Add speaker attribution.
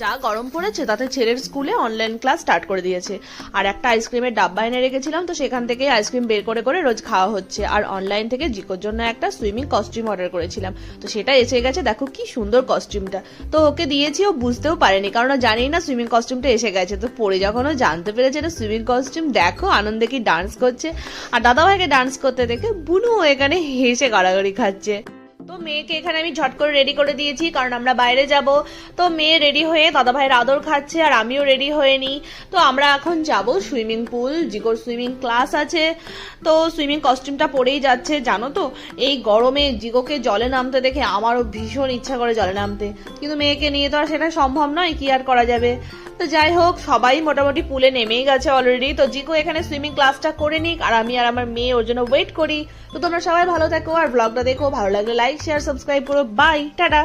Speaker 1: যা গরম পড়েছে তাতে ছেলের স্কুলে অনলাইন ক্লাস স্টার্ট করে দিয়েছে। আর একটা আইসক্রিমের ডাব্বা এনে রেখেছিলাম, তো সেখান থেকে আইসক্রিম বের করে করে রোজ খাওয়া হচ্ছে। আর অনলাইন থেকে জিকোর জন্য একটা সুইমিং কস্টিউম অর্ডার করেছিলাম, তো সেটা এসে গেছে। দেখো কি সুন্দর কস্টিউমটা, তো ওকে দিয়েছি, ও বুঝতেও পারেনি, কারণ জানি না সুইমিং কস্টিউমটা এসে গেছে। তো পরে যখন ও জানতে পেরেছে এটা সুইমিং কস্টিউম, দেখো আনন্দে কি ডান্স করছে। আর দাদাভাইকে ডান্স করতে দেখে বুনু এখানে হেসে গাড়াগাড়ি খাচ্ছে। তো মেয়েকে এখানে আমি ঝট করে রেডি করে দিয়েছি, কারণ আমরা বাইরে যাব। তো মেয়ে রেডি হয়ে দাদা ভাইয়ের আদর খাচ্ছে, আর আমিও রেডি হয়ে নিই। তো আমরা এখন যাব সুইমিং পুল, জিগোর সুইমিং ক্লাস আছে। তো সুইমিং কস্টিউমটা পরেই যাচ্ছে। জানো তো এই গরমে জিগোকে জলে নামতে দেখে আমারও ভীষণ ইচ্ছা করে জলে নামতে, কিন্তু মেয়েকে নিয়ে তো আর সেটা সম্ভব নয়, কি আর করা যাবে। তো যাই হোক, সবাই মোটামুটি পুলে নেমেই গেছে অলরেডি। তো জিকো এখানে সুইমিং ক্লাসটা করে নিক, আর আমি আর আমার মেয়ে ওর জন্য ওয়েট করি। তো তোমরা সবাই ভালো থাকো, আর ব্লগটা দেখো, ভালো লাগলে লাইক শেয়ার সাবস্ক্রাইব করো। Bye, tata.